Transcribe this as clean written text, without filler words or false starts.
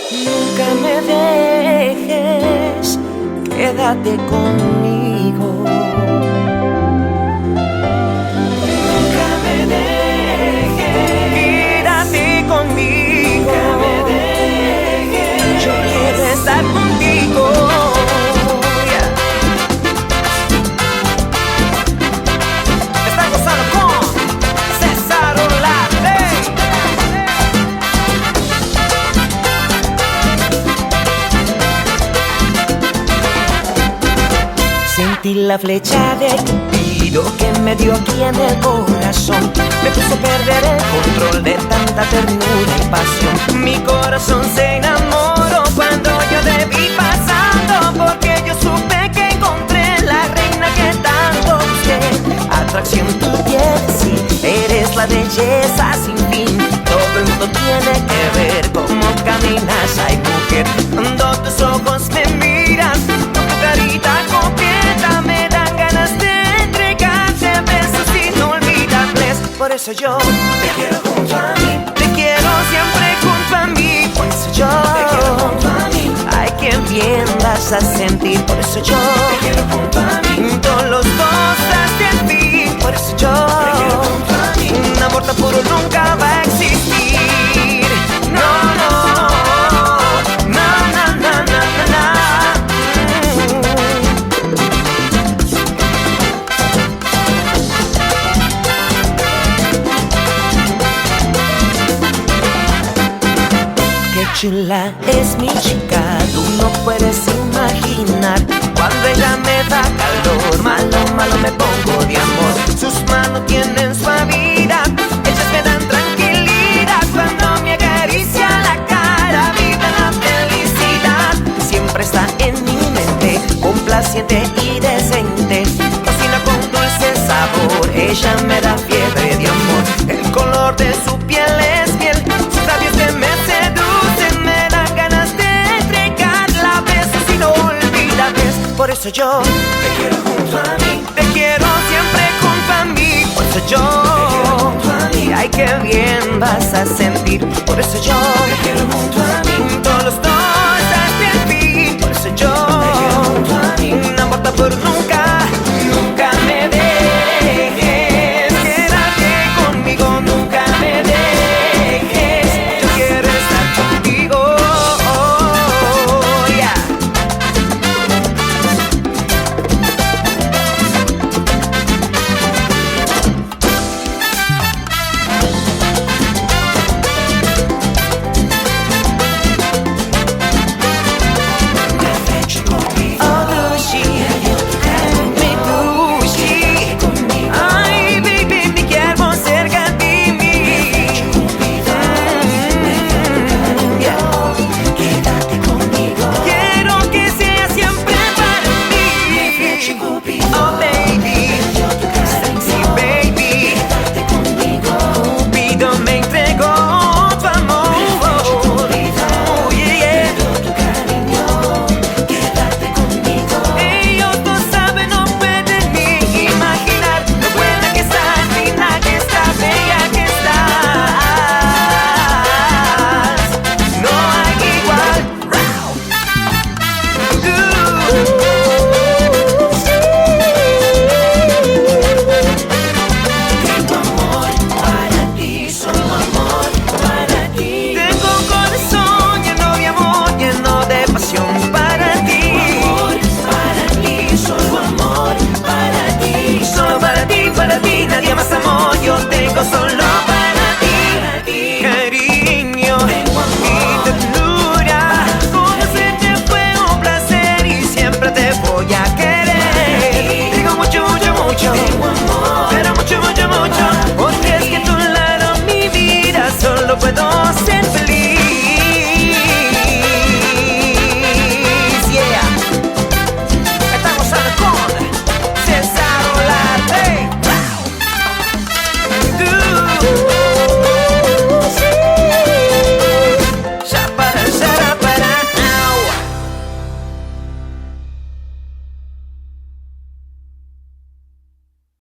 Nunca me dejes, quédate conmigo. Nunca me dejes, quédate conmigo. Nunca me dejes, yo quiero estar contigo. Estás gozando con César Olarte. Sentí la flecha de Cupido que me dio aquí en el corazón. Me puso a perder el control de tanta ternura y pasión. Mi corazón se enamoró cuando yo te vi pasando, porque yo supe que encontré la reina que tanto busqué. Atracción tu piel, sí, eres la belleza sin fin. Todo el mundo tiene que ver cómo caminas, ay mujer. Cuando tus ojos me miran, con tu carita coqueta me dan ganas de entregarte besos inolvidables. Por eso yo te quiero junto a mí, te quiero siempre junto a mí. Por eso yo te quiero junto a mí, ay qué bien vas a sentir. Por eso yo te quiero junto a mí, todos los dos hasta el fin. Por eso yo te quiero junto a mí, un amor tan puro nunca va a existir. No, no, no, no, no, no, no. Qué chula es mi chica, tú no puedes imaginar. Cuando ella me da calor, malo, malo me pongo de amor. Sus manos tienen suavidad, ellas me dan tranquilidad. Cuando me acaricia la cara, vive la felicidad. Siempre está en mi mente, complaciente y decente. Cocina con dulce sabor, ella me da fiebre de amor. El color de su piel es miel, sus labios que me seducen me dan ganas de entregarla besos inolvidables. Por eso yo te quiero junto a mí, te quiero siempre junto a mí. Por eso yo te quiero junto a mí, ay qué bien vas a sentir. Por eso yo te quiero junto a mí,